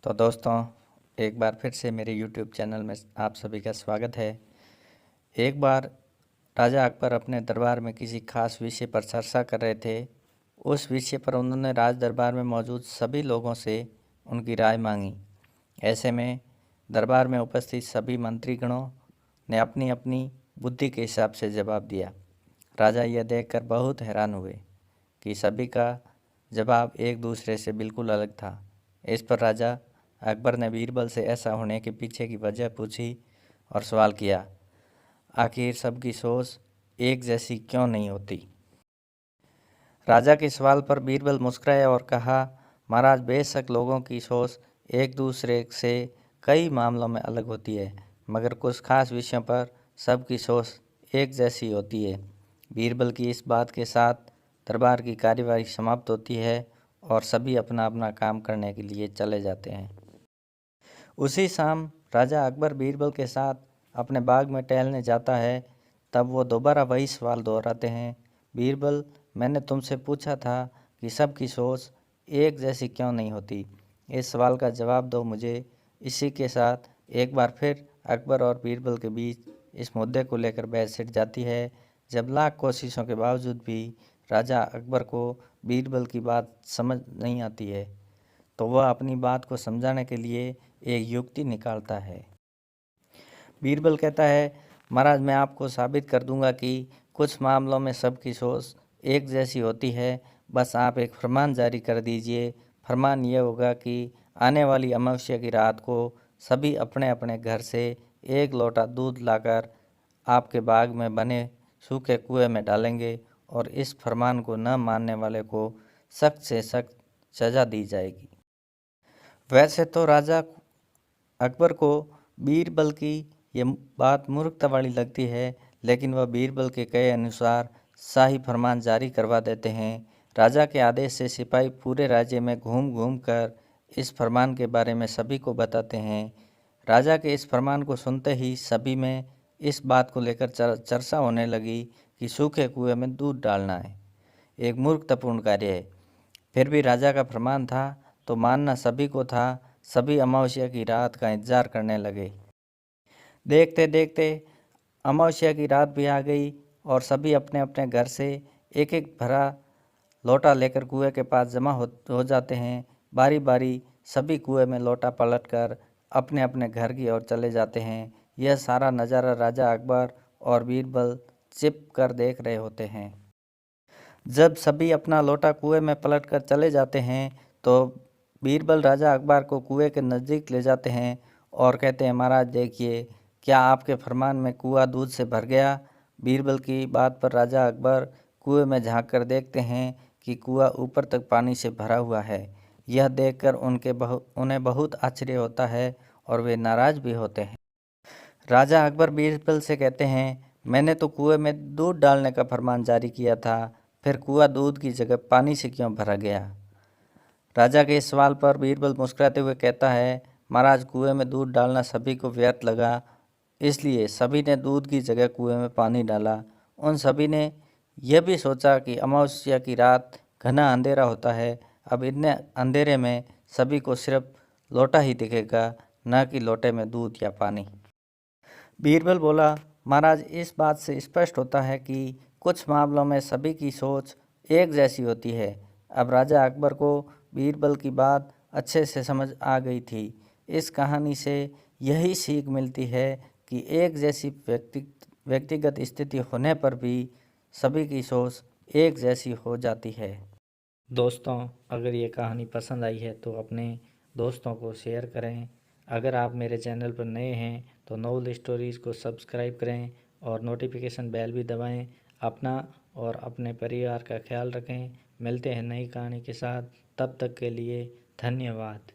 तो दोस्तों, एक बार फिर से मेरे YouTube चैनल में आप सभी का स्वागत है। एक बार राजा अकबर अपने दरबार में किसी खास विषय पर चर्चा कर रहे थे। उस विषय पर उन्होंने राज दरबार में मौजूद सभी लोगों से उनकी राय मांगी। ऐसे में दरबार में उपस्थित सभी मंत्रीगणों ने अपनी अपनी बुद्धि के हिसाब से जवाब दिया। राजा यह देखकर बहुत हैरान हुए कि सभी का जवाब एक दूसरे से बिल्कुल अलग था। इस पर राजा अकबर ने बीरबल से ऐसा होने के पीछे की वजह पूछी और सवाल किया, आखिर सबकी सोच एक जैसी क्यों नहीं होती। राजा के सवाल पर बीरबल मुस्कुराया और कहा, महाराज, बेशक लोगों की सोच एक दूसरे से कई मामलों में अलग होती है, मगर कुछ खास विषयों पर सबकी सोच एक जैसी होती है। बीरबल की इस बात के साथ दरबार की कार्यवाही समाप्त होती है और सभी अपना अपना काम करने के लिए चले जाते हैं। उसी शाम राजा अकबर बीरबल के साथ अपने बाग में टहलने जाता है। तब वो दोबारा वही सवाल दोहराते हैं, बीरबल, मैंने तुमसे पूछा था कि सबकी सोच एक जैसी क्यों नहीं होती। इस सवाल का जवाब दो मुझे। इसी के साथ एक बार फिर अकबर और बीरबल के बीच इस मुद्दे को लेकर बहस छिड़ जाती है। जब लाख कोशिशों के बावजूद भी राजा अकबर को बीरबल की बात समझ नहीं आती है, तो वह अपनी बात को समझाने के लिए एक युक्ति निकालता है। बीरबल कहता है, महाराज, मैं आपको साबित कर दूंगा कि कुछ मामलों में सबकी सोच एक जैसी होती है। बस आप एक फरमान जारी कर दीजिए। फरमान यह होगा कि आने वाली अमावस्या की रात को सभी अपने अपने घर से एक लोटा दूध लाकर आपके बाग में बने सूखे कुएं में डालेंगे और इस फरमान को न मानने वाले को सख्त से सख्त सजा दी जाएगी। वैसे तो राजा अकबर को बीरबल की ये बात मूर्खता वाली लगती है, लेकिन वह बीरबल के कहे अनुसार शाही फरमान जारी करवा देते हैं। राजा के आदेश से सिपाही पूरे राज्य में घूम घूम कर इस फरमान के बारे में सभी को बताते हैं। राजा के इस फरमान को सुनते ही सभी में इस बात को लेकर चर्चा होने लगी कि सूखे कुएं में दूध डालना है एक मूर्खतापूर्ण कार्य है। फिर भी राजा का फरमान था तो मानना सभी को था। सभी अमावस्या की रात का इंतजार करने लगे। देखते देखते अमावस्या की रात भी आ गई और सभी अपने अपने घर से एक एक भरा लोटा लेकर कुएं के पास जमा हो जाते हैं। बारी बारी सभी कुएं में लोटा पलटकर अपने अपने घर की ओर चले जाते हैं। यह सारा नज़ारा राजा अकबर और बीरबल छिप कर देख रहे होते हैं। जब सभी अपना लोटा कुएं में पलटकर चले जाते हैं तो बीरबल राजा अकबर को कुएं के नज़दीक ले जाते हैं और कहते हैं, महाराज देखिए, क्या आपके फरमान में कुआं दूध से भर गया। बीरबल की बात पर राजा अकबर कुएं में झांक कर देखते हैं कि कुआं ऊपर तक पानी से भरा हुआ है। यह देखकर उन्हें बहुत आश्चर्य होता है और वे नाराज भी होते हैं। राजा अकबर बीरबल से कहते हैं, मैंने तो कुएं में दूध डालने का फरमान जारी किया था, फिर कुआं दूध की जगह पानी से क्यों भरा गया। राजा के इस सवाल पर बीरबल मुस्कुराते हुए कहता है, महाराज, कुएं में दूध डालना सभी को व्यर्थ लगा, इसलिए सभी ने दूध की जगह कुएं में पानी डाला। उन सभी ने यह भी सोचा कि अमावस्या की रात घना अंधेरा होता है। अब इतने अंधेरे में सभी को सिर्फ लोटा ही दिखेगा, न कि लोटे में दूध या पानी। बीरबल बोला, महाराज, इस बात से स्पष्ट होता है कि कुछ मामलों में सभी की सोच एक जैसी होती है। अब राजा अकबर को बीरबल की बात अच्छे से समझ आ गई थी। इस कहानी से यही सीख मिलती है कि एक जैसी व्यक्तिगत स्थिति होने पर भी सभी की सोच एक जैसी हो जाती है। दोस्तों, अगर ये कहानी पसंद आई है तो अपने दोस्तों को शेयर करें। अगर आप मेरे चैनल पर नए हैं तो नोवेल स्टोरीज़ को सब्सक्राइब करें और नोटिफिकेशन बेल भी दबाएं। अपना और अपने परिवार का ख्याल रखें। मिलते हैं नई कहानी के साथ। तब तक के लिए धन्यवाद।